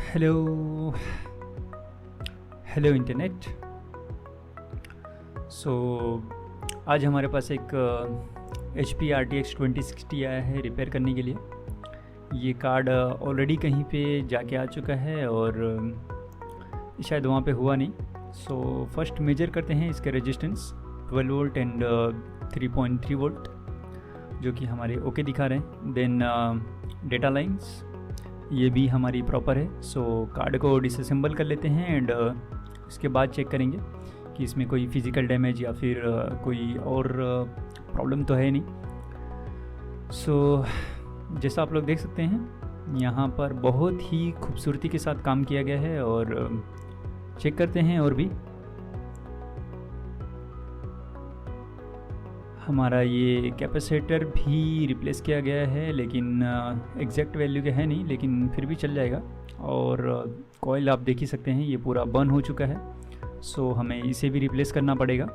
Hello hello internet. सो आज हमारे पास एक HP RTX 2060 आया है रिपेयर करने के लिए। ये कार्ड ऑलरेडी कहीं पे जाके आ चुका है और शायद वहाँ पे हुआ नहीं। सो फर्स्ट मेजर करते हैं इसके रेजिस्टेंस 12 वोल्ट एंड 3.3 वोल्ट जो कि हमारे ओके दिखा रहे हैं। देन डेटा लाइंस ये भी हमारी प्रॉपर है। सो कार्ड को डिसअसेंबल कर लेते हैं एंड इसके बाद चेक करेंगे कि इसमें कोई फिज़िकल डैमेज या फिर कोई और प्रॉब्लम तो है नहीं। सो जैसा आप लोग देख सकते हैं यहाँ पर बहुत ही खूबसूरती के साथ काम किया गया है और चेक करते हैं। और भी हमारा ये कैपेसिटर भी रिप्लेस किया गया है, लेकिन एग्जैक्ट वैल्यू का है नहीं, लेकिन फिर भी चल जाएगा। और कॉइल आप देख ही सकते हैं ये पूरा बर्न हो चुका है। सो हमें इसे भी रिप्लेस करना पड़ेगा।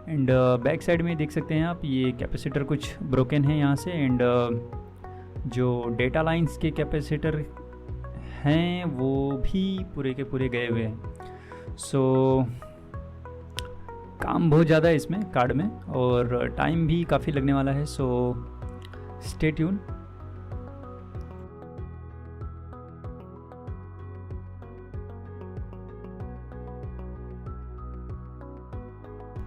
एंड बैक साइड में देख सकते हैं आप ये कैपेसिटर कुछ ब्रोकन है यहाँ से। एंड जो डेटा लाइंस के कैपेसिटर हैं वो भी पूरे के पूरे गए हुए हैं। सो काम बहुत ज़्यादा है इसमें कार्ड में और टाइम भी काफ़ी लगने वाला है। So stay tune.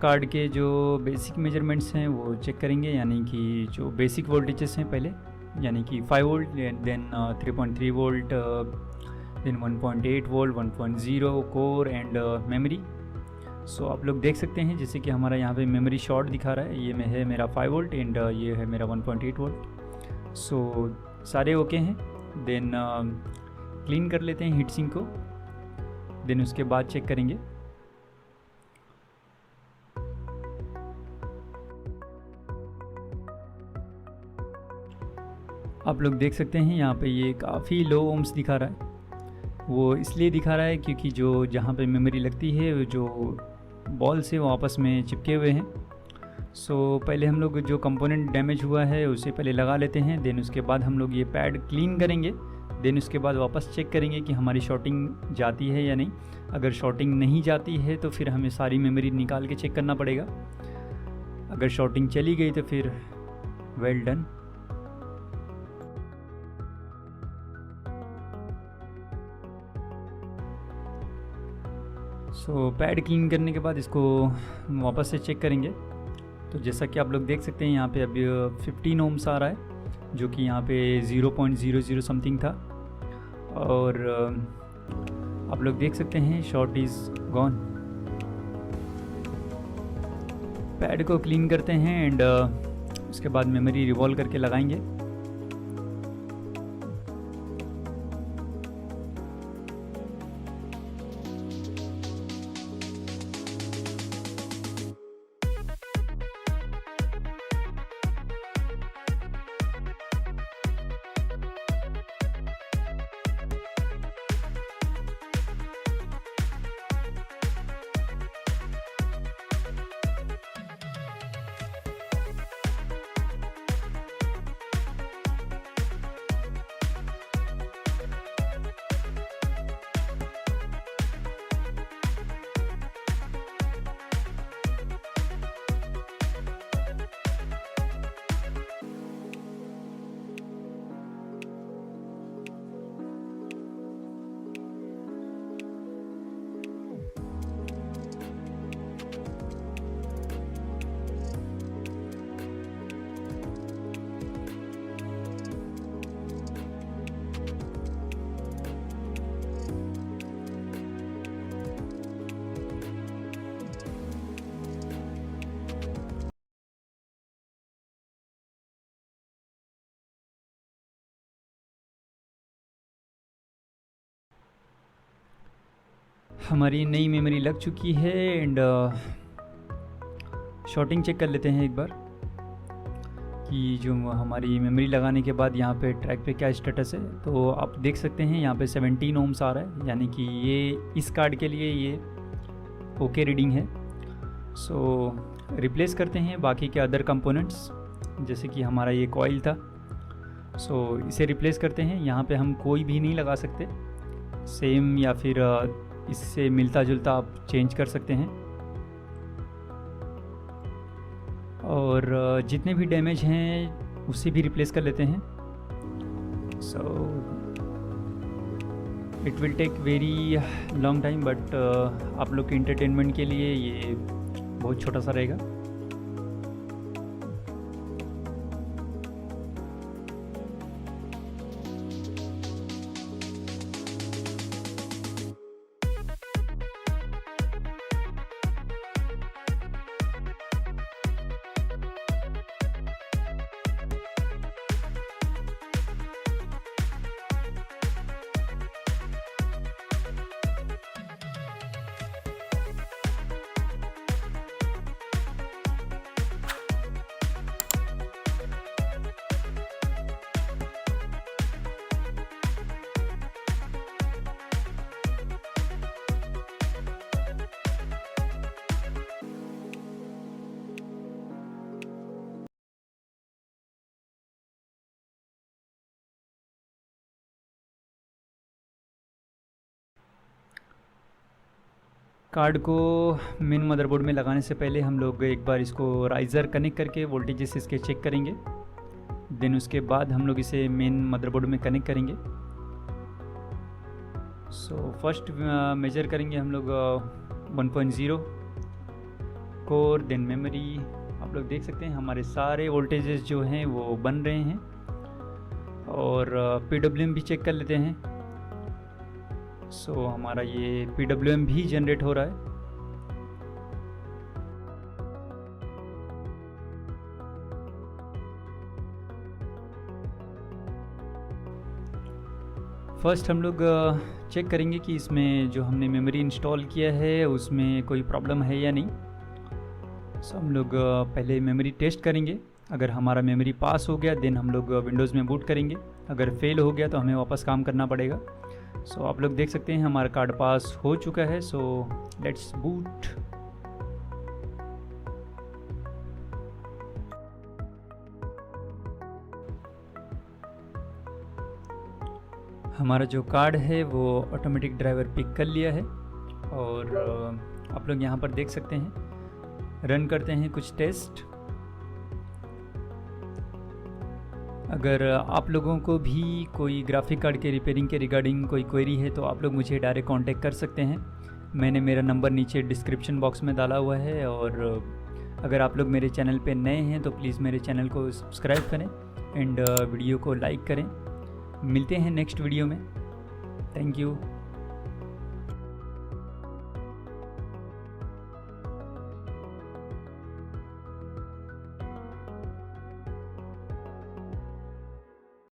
कार्ड के जो बेसिक मेजरमेंट्स हैं वो चेक करेंगे, यानी कि जो बेसिक वोल्टेजेस हैं पहले, यानी कि 5 volt, then 3.3 volt, then 1.8 volt, 1.0 core and memory. So आप लोग देख सकते हैं जैसे कि हमारा यहाँ पे मेमोरी शॉर्ट दिखा रहा है। ये में है मेरा 5 वोल्ट एंड ये है मेरा 1.8 वोल्ट। सो सारे ओके हैं। देन क्लीन कर लेते हैं हीट सिंक को। देन उसके बाद चेक करेंगे। आप लोग देख सकते हैं यहाँ पे ये काफ़ी लो ओम्स दिखा रहा है। वो इसलिए दिखा रहा है क्योंकि जो जहाँ पे मेमोरी लगती है जो बॉल से वो आपस में चिपके हुए हैं। सो पहले हम लोग जो कंपोनेंट डैमेज हुआ है उसे पहले लगा लेते हैं। देन उसके बाद हम लोग ये पैड क्लीन करेंगे। देन उसके बाद वापस चेक करेंगे कि हमारी शॉर्टिंग जाती है या नहीं। अगर शॉर्टिंग नहीं जाती है तो फिर हमें सारी मेमोरी निकाल के चेक करना पड़ेगा। अगर शॉर्टिंग चली गई तो फिर वेल डन। सो पैड क्लीन करने के बाद इसको वापस से चेक करेंगे। तो जैसा कि आप लोग देख सकते हैं यहाँ पे अभी 15 ओम्स आ रहा है, जो कि यहाँ पे 0.00 समथिंग था। और आप लोग देख सकते हैं शॉर्ट इज़ गॉन। पैड को क्लीन करते हैं एंड उसके बाद मेमोरी रिवॉल्व करके लगाएंगे। हमारी नई मेमोरी लग चुकी है एंड शॉर्टिंग चेक कर लेते हैं एक बार कि जो हमारी मेमोरी लगाने के बाद यहाँ पे ट्रैक पे क्या स्टेटस है। तो आप देख सकते हैं यहाँ पे 17 ओम्स आ रहा है, यानी कि ये इस कार्ड के लिए ये ओके रीडिंग है। सो रिप्लेस करते हैं बाकी के अदर कंपोनेंट्स, जैसे कि हमारा ये कॉइल था। सो इसे रिप्लेस करते हैं। यहाँ पे हम कोई भी नहीं लगा सकते, सेम या फिर इससे मिलता जुलता आप चेंज कर सकते हैं। और जितने भी डैमेज हैं उसे भी रिप्लेस कर लेते हैं। So it will take very long time, but आप लोग के इंटरटेनमेंट के लिए ये बहुत छोटा सा रहेगा। कार्ड को मेन मदरबोर्ड में लगाने से पहले हम लोग एक बार इसको राइज़र कनेक्ट करके वोल्टेजेस इसके चेक करेंगे। देन उसके बाद हम लोग इसे मेन मदरबोर्ड में कनेक्ट करेंगे। सो फर्स्ट मेजर करेंगे हम लोग 1.0 कोर, देन मेमोरी। आप लोग देख सकते हैं हमारे सारे वोल्टेजेस जो हैं वो बन रहे हैं। और PWM भी चेक कर लेते हैं। सो हमारा ये PWM भी जनरेट हो रहा है। फर्स्ट हम लोग चेक करेंगे कि इसमें जो हमने मेमोरी इंस्टॉल किया है उसमें कोई प्रॉब्लम है या नहीं। सो हम लोग पहले मेमोरी टेस्ट करेंगे। अगर हमारा मेमोरी पास हो गया देन हम लोग विंडोज़ में बूट करेंगे। अगर फेल हो गया तो हमें वापस काम करना पड़ेगा। सो आप लोग देख सकते हैं हमारा कार्ड पास हो चुका है। So let's boot. हमारा जो कार्ड है वो ऑटोमेटिक ड्राइवर पिक कर लिया है। और आप लोग यहाँ पर देख सकते हैं, रन करते हैं कुछ टेस्ट। अगर आप लोगों को भी कोई ग्राफिक कार्ड के रिपेयरिंग के रिगार्डिंग कोई क्वेरी है तो आप लोग मुझे डायरेक्ट कांटेक्ट कर सकते हैं। मैंने मेरा नंबर नीचे डिस्क्रिप्शन बॉक्स में डाला हुआ है। और अगर आप लोग मेरे चैनल पे नए हैं तो प्लीज़ मेरे चैनल को सब्सक्राइब करें एंड वीडियो को लाइक करें। मिलते हैं नेक्स्ट वीडियो में। Thank you.